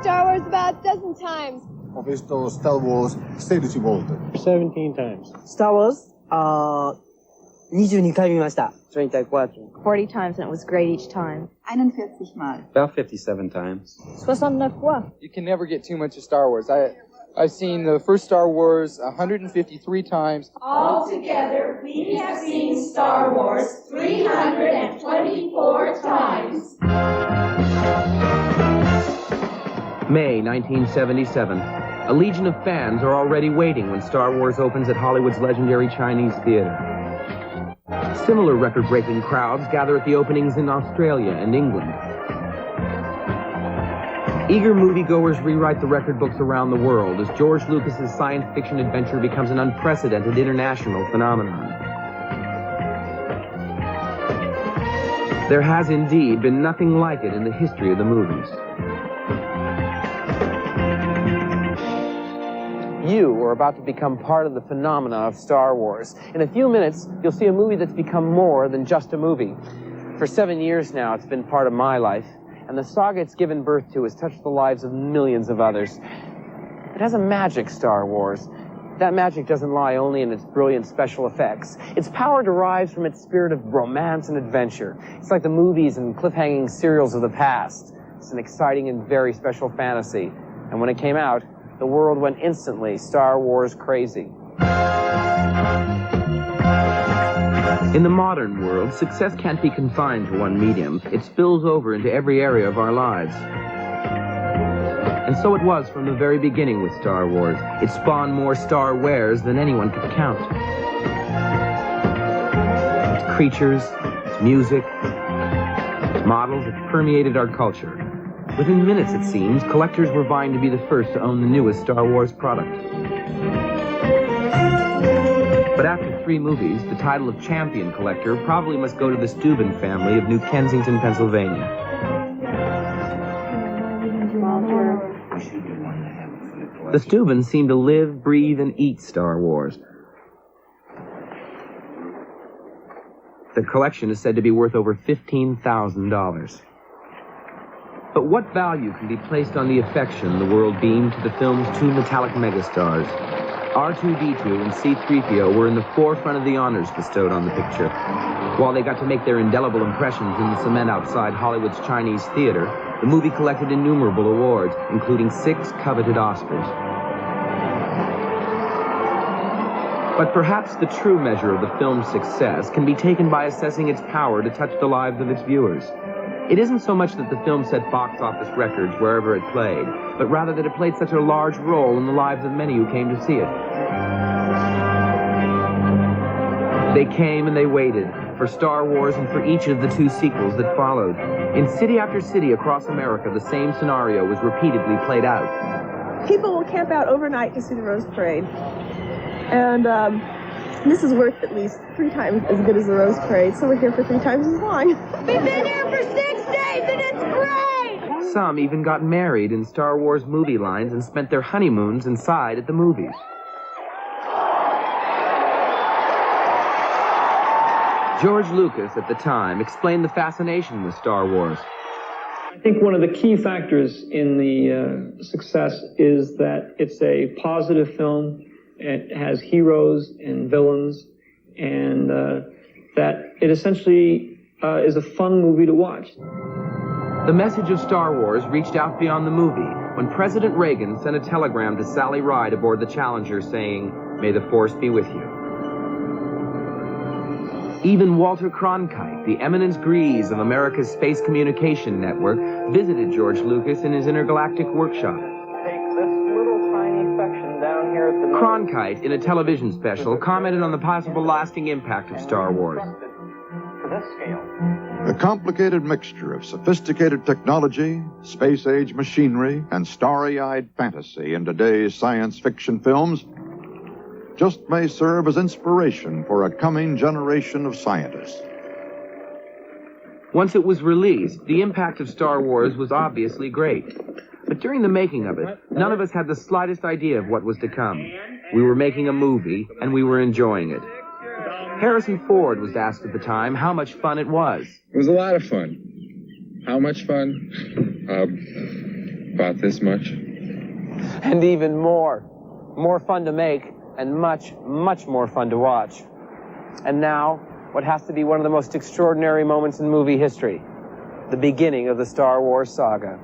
Star Wars about a dozen times. Ho visto Star Wars 16 volte. 17 times. Star Wars, 22回見ました。24. 40 times, and it was great each time. 41 Mal. About 57 times. 69 fois. You can never get too much of Star Wars. I've seen the first Star Wars 153 times. Altogether, we have seen Star Wars 324 times. May 1977. A legion of fans are already waiting when Star Wars opens at Hollywood's legendary Chinese theater. Similar record-breaking crowds gather at the openings in Australia and England. Eager moviegoers rewrite the record books around the world as George Lucas's science fiction adventure becomes an unprecedented international phenomenon. There has indeed been nothing like it in the history of the movies. You are about to become part of the phenomena of Star Wars. In a few minutes, you'll see a movie that's become more than just a movie. For 7 years now, it's been part of my life, and the saga it's given birth to has touched the lives of millions of others. It has a magic, Star Wars. That magic doesn't lie only in its brilliant special effects. Its power derives from its spirit of romance and adventure. It's like the movies and cliffhanging serials of the past. It's an exciting and very special fantasy. And when it came out, the world went instantly Star Wars crazy. In the modern world, success can't be confined to one medium. It spills over into every area of our lives. And so it was from the very beginning with Star Wars. It spawned more Star Wares than anyone could count. Its creatures, its music, its models have permeated our culture. Within minutes, it seems, collectors were vying to be the first to own the newest Star Wars product. But after 3 movies, the title of champion collector probably must go to the Steuben family of New Kensington, Pennsylvania. The Steubens seem to live, breathe, and eat Star Wars. Their collection is said to be worth over $15,000. But what value can be placed on the affection the world beamed to the film's 2 metallic megastars? R2-D2 and C-3PO were in the forefront of the honors bestowed on the picture. While they got to make their indelible impressions in the cement outside Hollywood's Chinese theater, the movie collected innumerable awards, including 6 coveted Oscars. But perhaps the true measure of the film's success can be taken by assessing its power to touch the lives of its viewers. It isn't so much that the film set box office records wherever it played, but rather that it played such a large role in the lives of many who came to see it. They came and they waited for Star Wars and for each of the 2 sequels that followed. In city after city across America, the same scenario was repeatedly played out. People will camp out overnight to see the Rose Parade. And this is worth at least 3 times as good as the Rose Parade, so we're here for 3 times as long. We've been here for 6 days and it's great! Some even got married in Star Wars movie lines and spent their honeymoons inside at the movies. George Lucas, at the time, explained the fascination with Star Wars. I think one of the key factors in the success is that it's a positive film. It has heroes and villains, and that it essentially is a fun movie to watch. The message of Star Wars reached out beyond the movie when President Reagan sent a telegram to Sally Ride aboard the Challenger saying, "May the Force be with you." Even Walter Cronkite, the eminence grise of America's space communication network, visited George Lucas in his intergalactic workshop. Cronkite, in a television special, commented on the possible lasting impact of Star Wars. The complicated mixture of sophisticated technology, space-age machinery, and starry-eyed fantasy in today's science fiction films just may serve as inspiration for a coming generation of scientists. Once it was released, the impact of Star Wars was obviously great. But during the making of it, none of us had the slightest idea of what was to come. We were making a movie, and we were enjoying it. Harrison Ford was asked at the time how much fun it was. It was a lot of fun. How much fun? About this much. And even more. More fun to make, and much, much more fun to watch. And now, what has to be one of the most extraordinary moments in movie history. The beginning of the Star Wars saga.